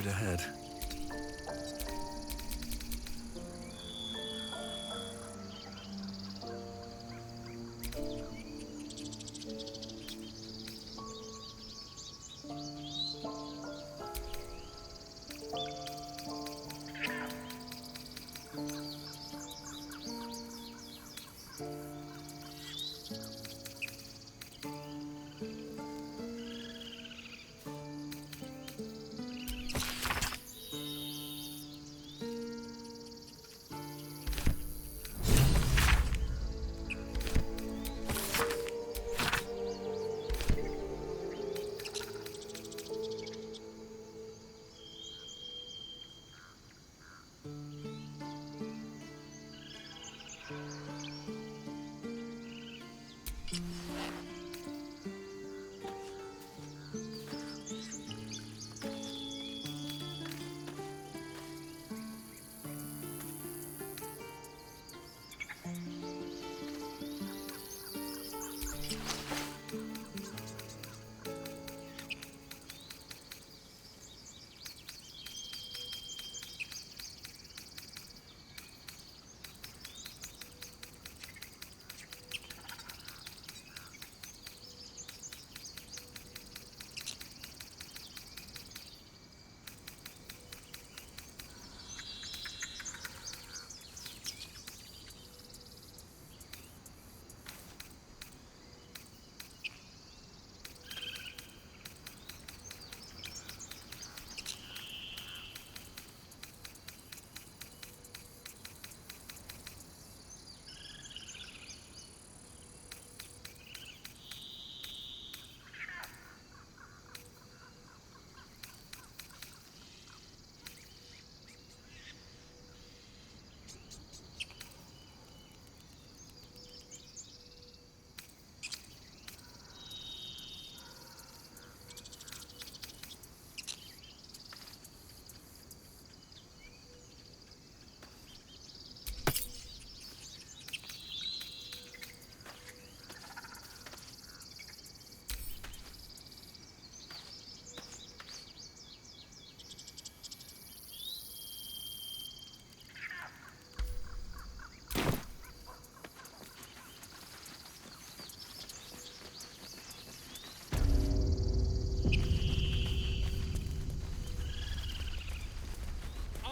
light ahead.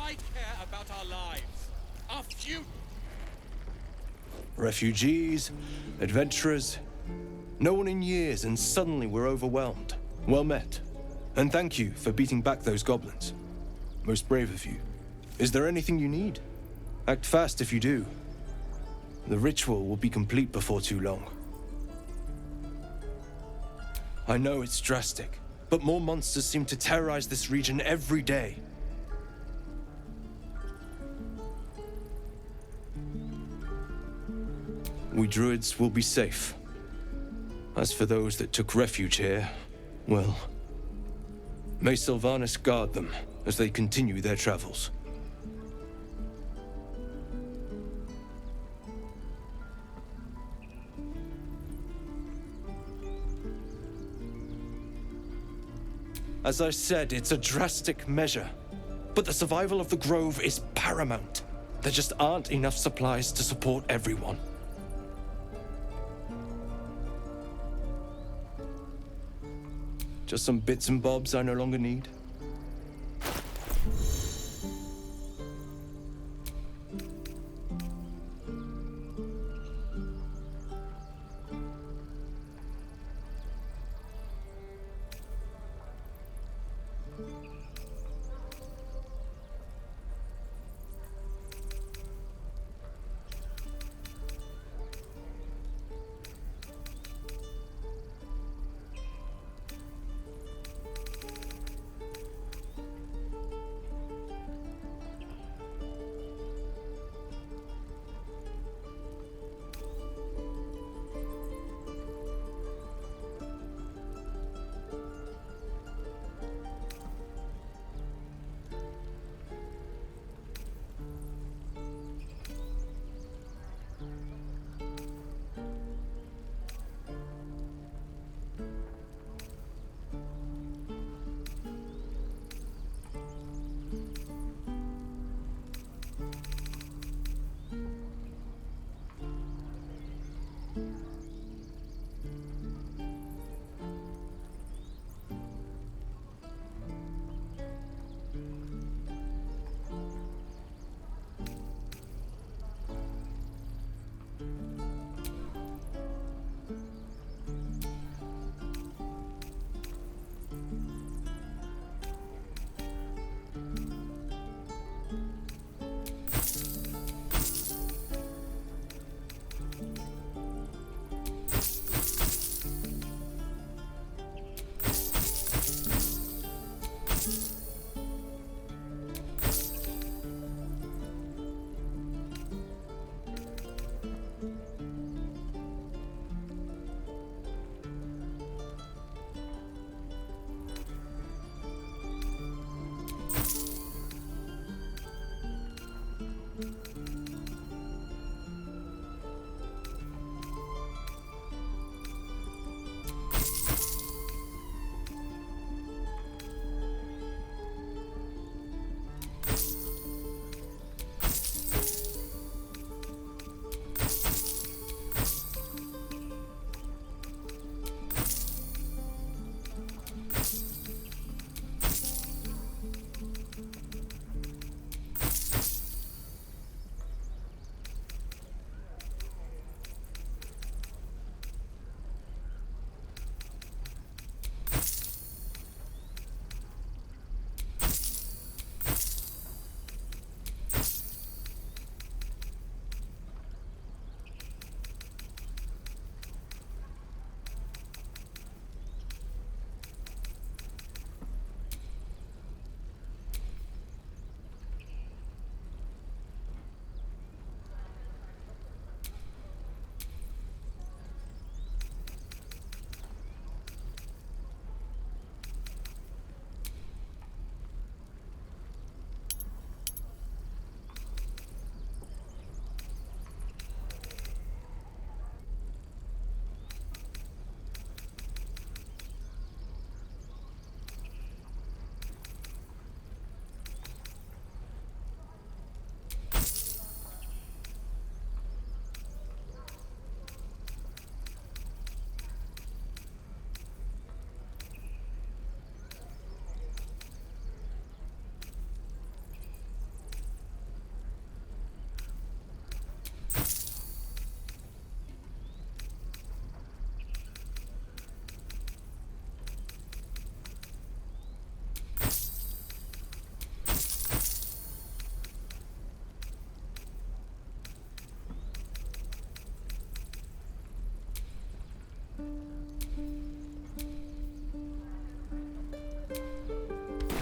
I care about our lives, our future. Refugees, adventurers, no one in years, and suddenly we're overwhelmed. Well met. And thank you for beating back those goblins. Most brave of you. Is there anything you need? Act fast if you do. The ritual will be complete before too long. I know it's drastic, but more monsters seem to terrorize this region every day. We druids will be safe. As for those that took refuge here, well, may Sylvanas guard them as they continue their travels. As I said, it's a drastic measure, but the survival of the Grove is paramount. There just aren't enough supplies to support everyone. Just some bits and bobs I no longer need.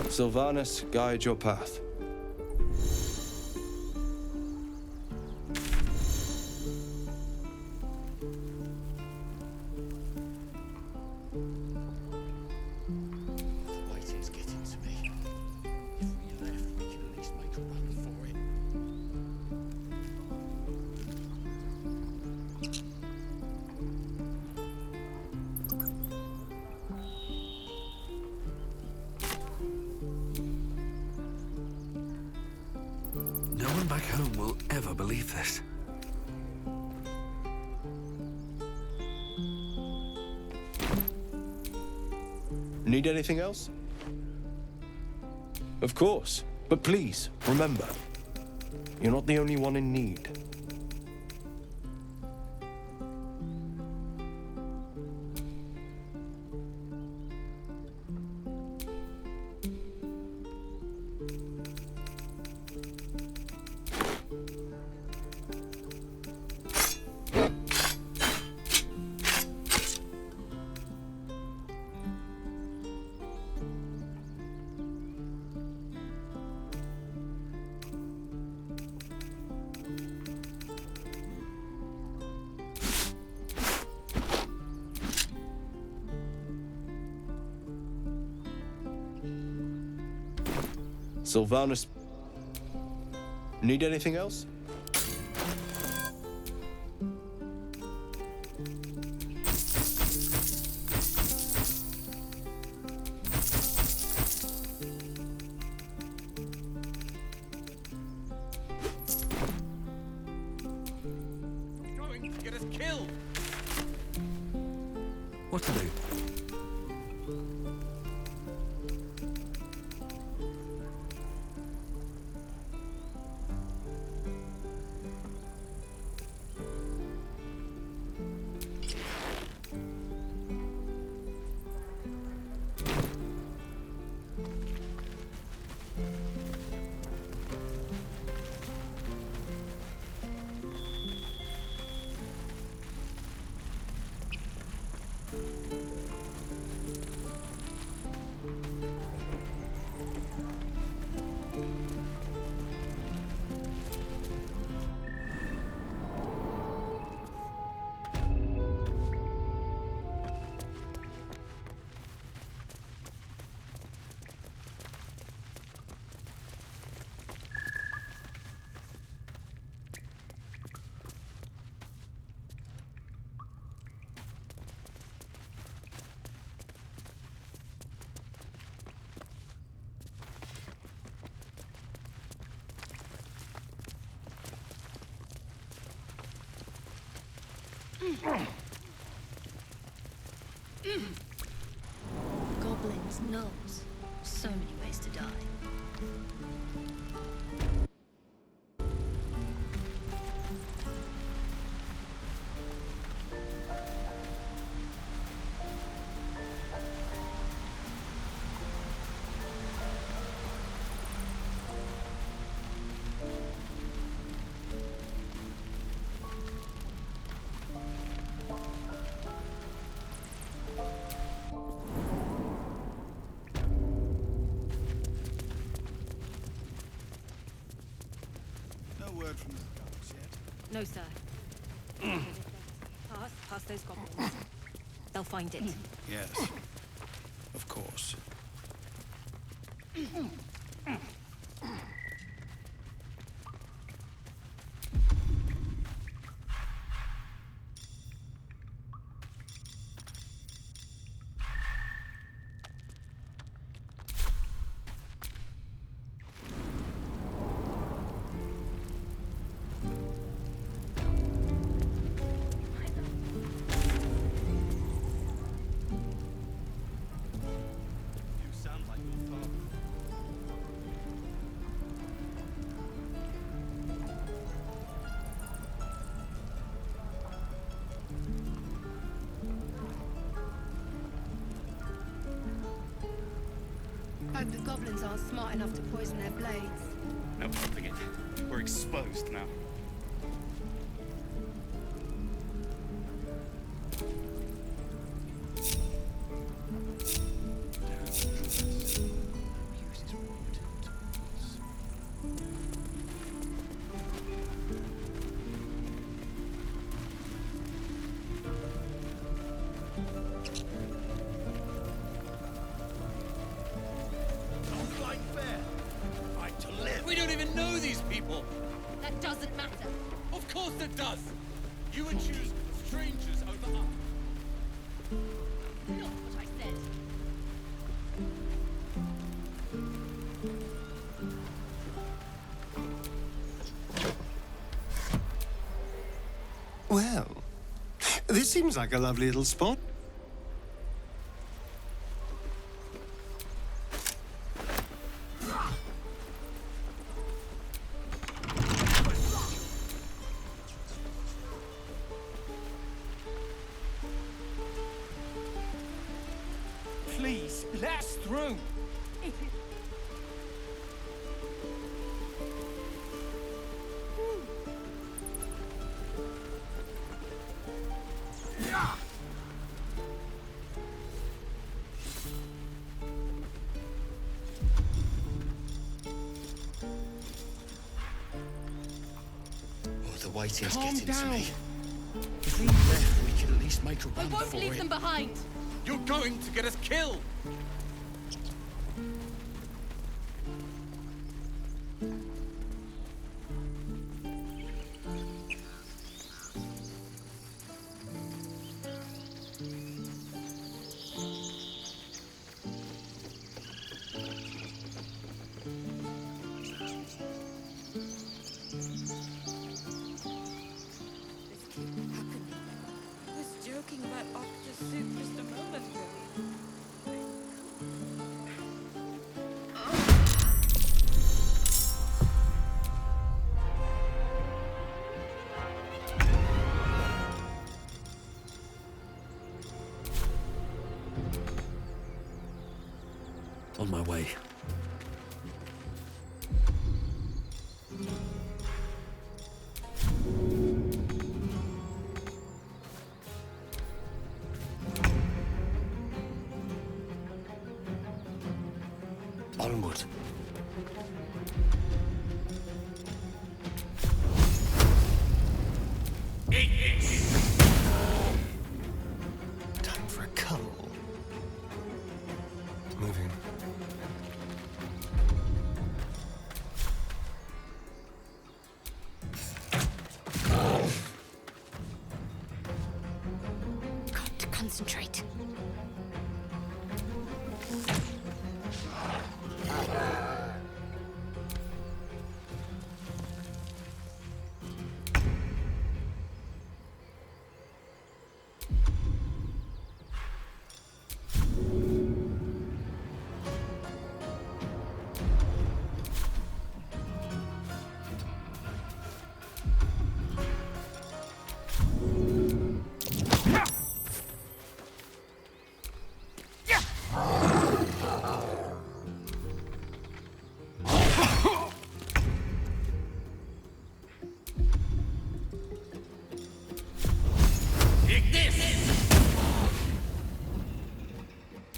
Sylvanus, guide your path. The waiting's getting to me. If we left, we can at least make a run for it. No one back home will ever believe this. Need anything else? Of course, but please, remember, you're not the only one in need. Sylvanus, need anything else? Going to get us killed. What to do? Goblins, gnolls. So many ways to die. Word from the guards yet? No, sir. Past those goblins. They'll find it. Yes, of course. Hope the goblins aren't smart enough to poison their blades. No, forget it. We're exposed now. We don't even know these people! That doesn't matter. Of course it does! You would choose strangers over us. Not what I said. Well, this seems like a lovely little spot. Please, let us through! Oh, the waiting's Calm getting to down. me. If we left, we could at least make a We run won't for leave it. them behind. You're going to get us killed! I was joking about Odc.5, Mr. my way. Onward. Time for a cuddle. Moving. Got to concentrate.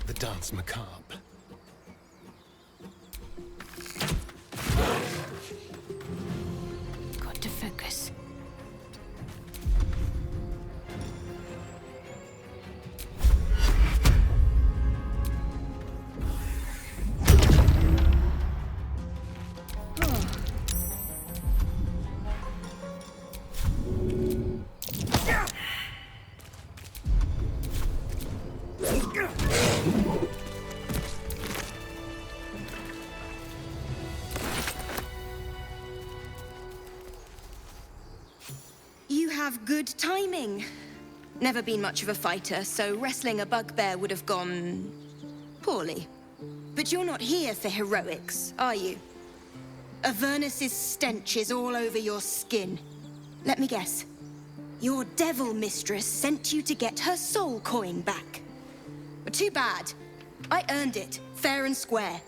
The dance macabre. Got to focus. You have good timing. Never been much of a fighter, so wrestling a bugbear would have gone poorly. But you're not here for heroics, are you? Avernus's stench is all over your skin. Let me guess. Your devil mistress sent you to get her soul coin back. But too bad. I earned it, fair and square.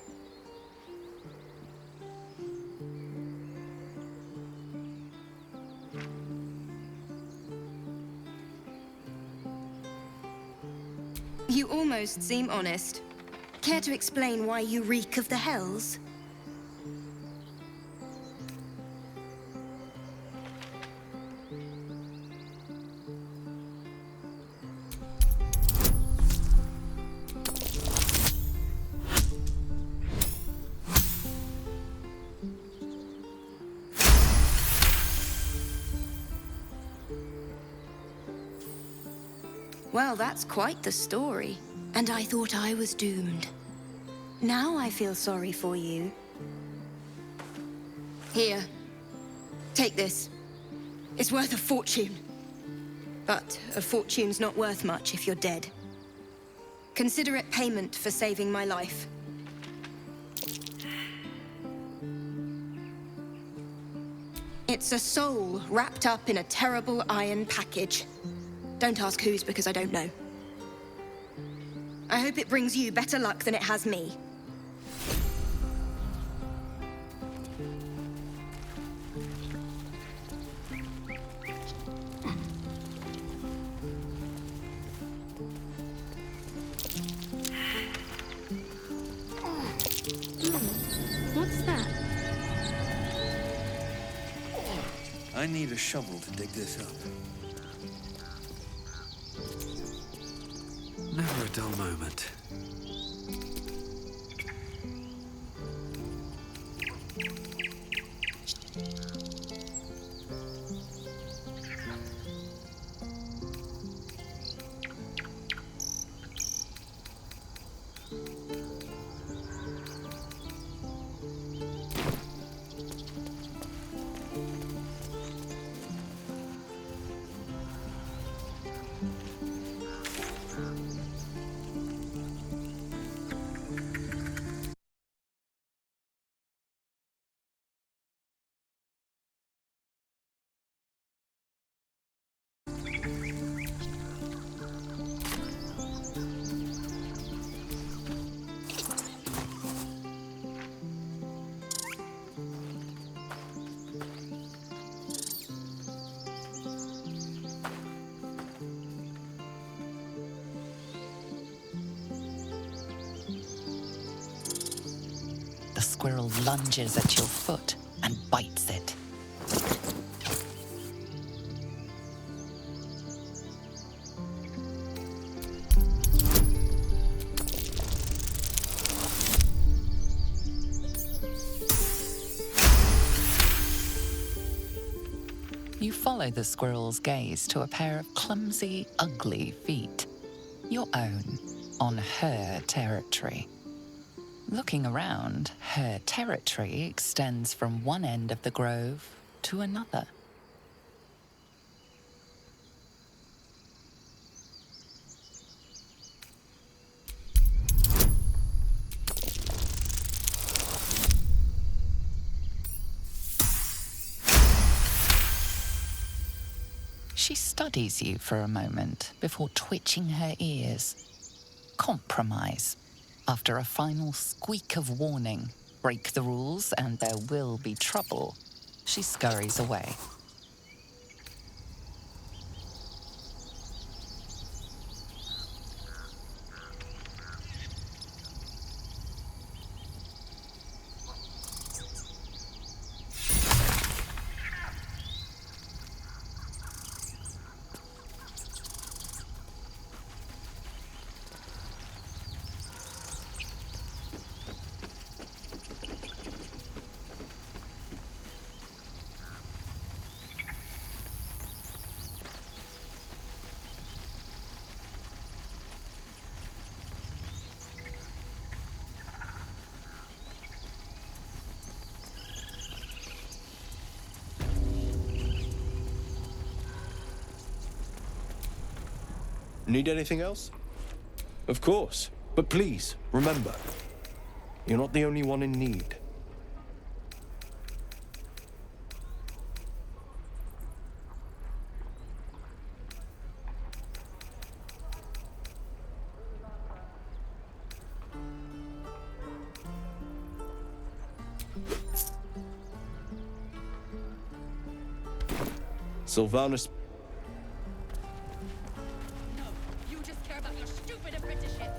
You almost seem honest. Care to explain why you reek of the hells? Well, that's quite the story. And I thought I was doomed. Now I feel sorry for you. Here. Take this. It's worth a fortune. But a fortune's not worth much if you're dead. Consider it payment for saving my life. It's a soul wrapped up in a terrible iron package. Don't ask whose, because I don't know. I hope it brings you better luck than it has me. What's that? I need a shovel to dig this up. Never a dull moment. squirrel lunges at your foot and bites it. You follow the squirrel's gaze to a pair of clumsy, ugly feet. Your own, on her territory. Looking around, her territory extends from one end of the grove to another. She studies you for a moment before twitching her ears. Compromise. After a final squeak of warning, break the rules and there will be trouble, she scurries away. Need anything else? Of course. But please, remember, you're not the only one in need. Sylvanus. You just care about your stupid apprenticeship.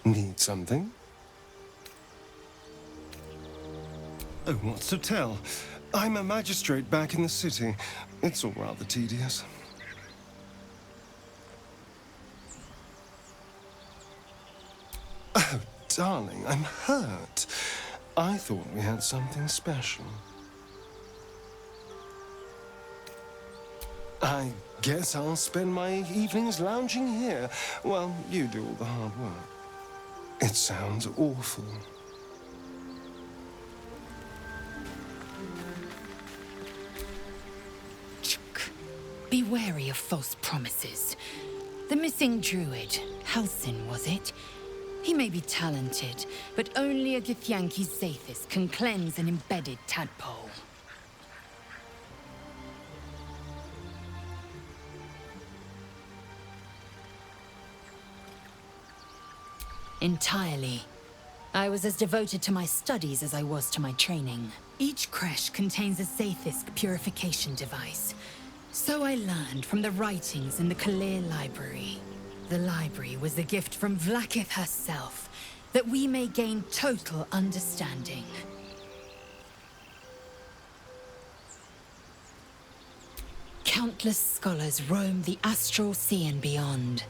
Need something? Oh, what's to tell? I'm a magistrate back in the city. It's all rather tedious. Oh, darling, I'm hurt. I thought we had something special. I guess I'll spend my evenings lounging here while you do all the hard work. It sounds awful. Be wary of false promises. The missing druid, Halsin, was it? He may be talented, but only a Githyanki Zathis can cleanse an embedded tadpole. Entirely. I was as devoted to my studies as I was to my training. Each creche contains a Zaithisk purification device. So I learned from the writings in the Kalir Library. The library was a gift from Vlaakith herself, that we may gain total understanding. Countless scholars roam the astral sea and beyond,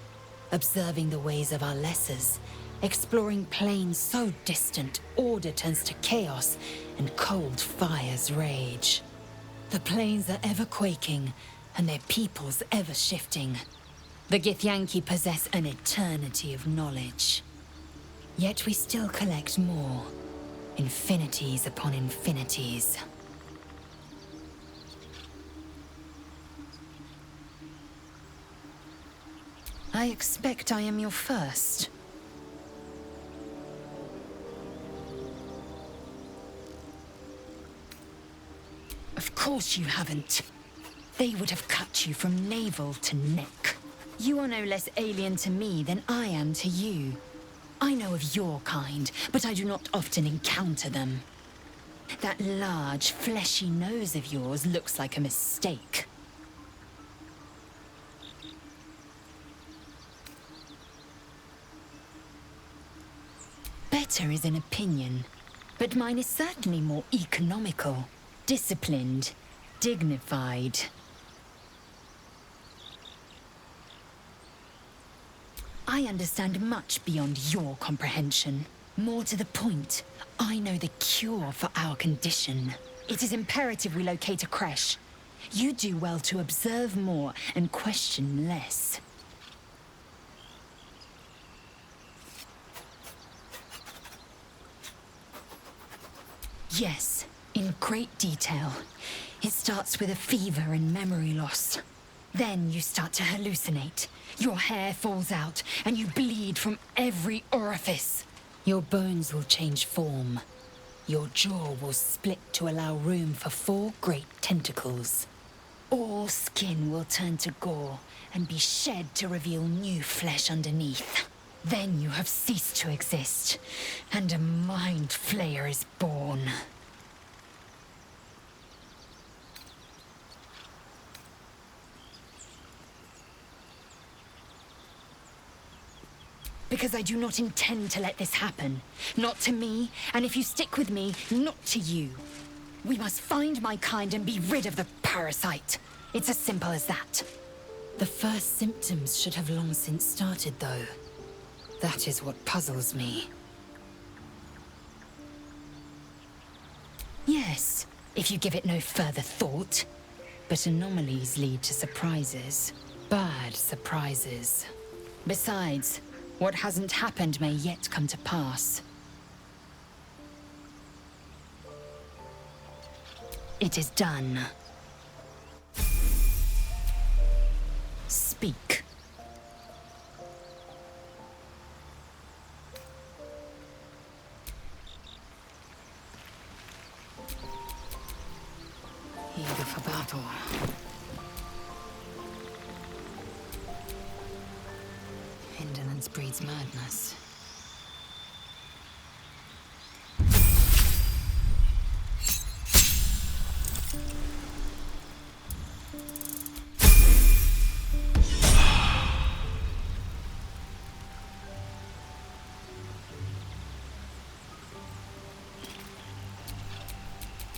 observing the ways of our lessers, exploring planes so distant, order turns to chaos, and cold fires rage. The planes are ever quaking, and their peoples ever shifting. The Githyanki possess an eternity of knowledge. Yet we still collect more, infinities upon infinities. I expect I am your first. Of course you haven't. They would have cut you from navel to neck. You are no less alien to me than I am to you. I know of your kind, but I do not often encounter them. That large, fleshy nose of yours looks like a mistake. Better is an opinion, but mine is certainly more economical, disciplined, dignified. I understand much beyond your comprehension. More to the point, I know the cure for our condition. It is imperative we locate a creche. You do well to observe more and question less. Yes, in great detail. It starts with a fever and memory loss. Then you start to hallucinate. Your hair falls out, and you bleed from every orifice. Your bones will change form. Your jaw will split to allow room for 4 great tentacles. All skin will turn to gore and be shed to reveal new flesh underneath. Then you have ceased to exist, and a mind flayer is born. Because I do not intend to let this happen. Not to me, and if you stick with me, not to you. We must find my kind and be rid of the parasite. It's as simple as that. The first symptoms should have long since started, though. That is what puzzles me. Yes, if you give it no further thought. But anomalies lead to surprises. Bad surprises. Besides, what hasn't happened may yet come to pass. It is done. Speak. Eager for battle. Indolence breeds madness.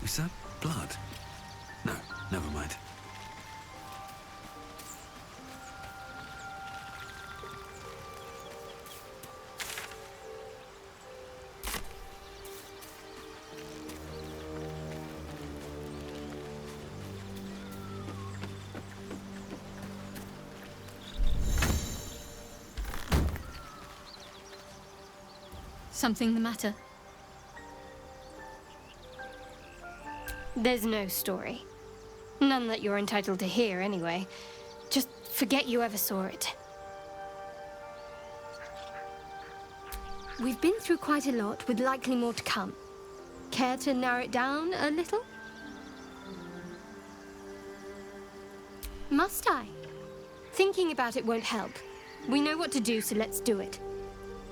Is that blood? No, never mind. Something the matter? There's no story. None that you're entitled to hear, anyway. Just forget you ever saw it. We've been through quite a lot, with likely more to come. Care to narrow it down a little? Must I? Thinking about it won't help. We know what to do, so let's do it.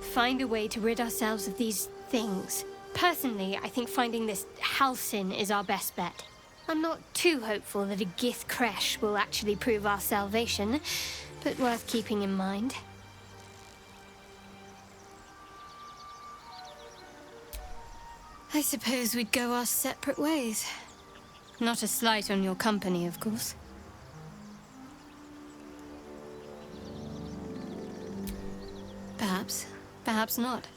find a way to rid ourselves of these things. Personally, I think finding this Halcyon is our best bet. I'm not too hopeful that a Gith crash will actually prove our salvation, but worth keeping in mind. I suppose we'd go our separate ways. Not a slight on your company, of course. Perhaps. Perhaps not.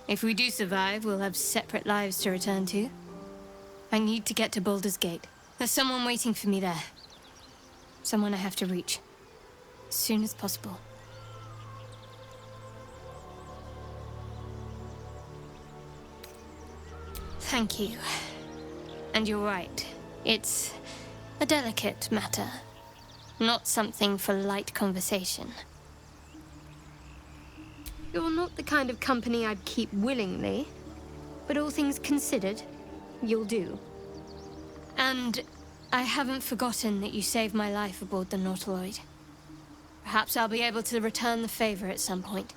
If we do survive, we'll have separate lives to return to. I need to get to Baldur's Gate. There's someone waiting for me there. Someone I have to reach. As soon as possible. Thank you. And you're right. It's a delicate matter. Not something for light conversation. You're not the kind of company I'd keep willingly, but all things considered, you'll do. And I haven't forgotten that you saved my life aboard the Nautiloid. Perhaps I'll be able to return the favor at some point.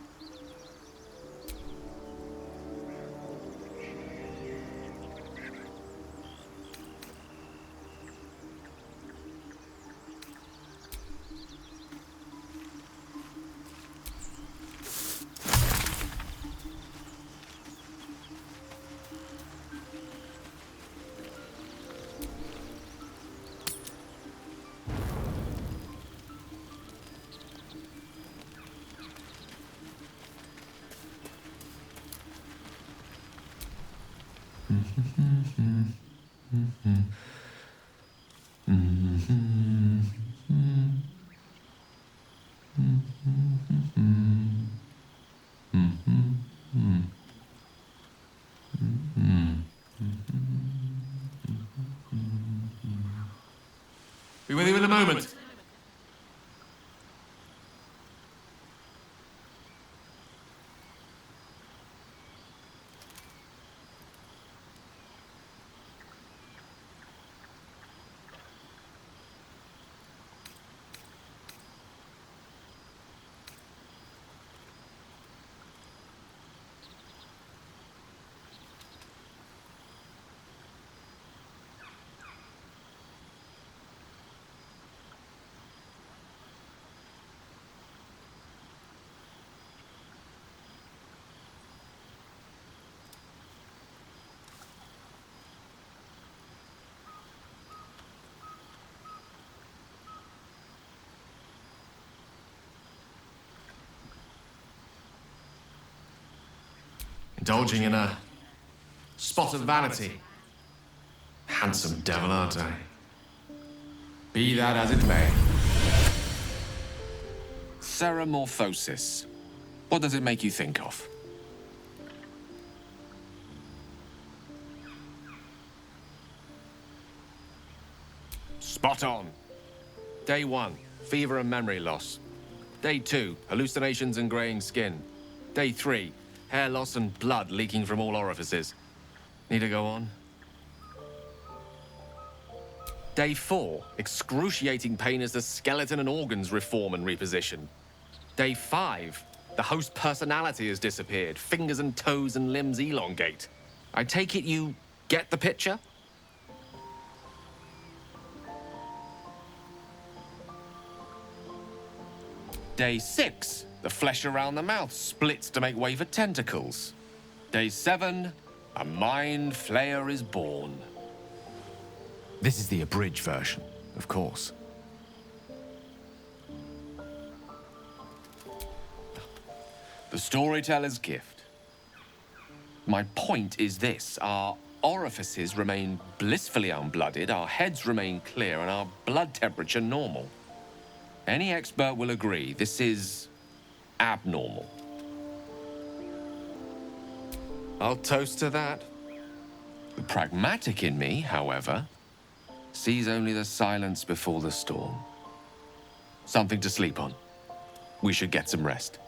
Be with you in a moment. Indulging in a spot of vanity. Handsome devil, aren't I? Be that as it may. Ceramorphosis. What does it make you think of? Spot on. Day 1, fever and memory loss. Day 2, hallucinations and graying skin. Day 3, hair loss and blood leaking from all orifices. Need to go on? Day 4, excruciating pain as the skeleton and organs reform and reposition. Day 5, the host personality has disappeared. Fingers and toes and limbs elongate. I take it you get the picture? Day 6, the flesh around the mouth splits to make way for tentacles. Day 7, a mind flayer is born. This is the abridged version, of course. The storyteller's gift. My point is this: our orifices remain blissfully unblooded, our heads remain clear, and our blood temperature normal. Any expert will agree this is abnormal. I'll toast to that. The pragmatic in me, however, sees only the silence before the storm. Something to sleep on. We should get some rest.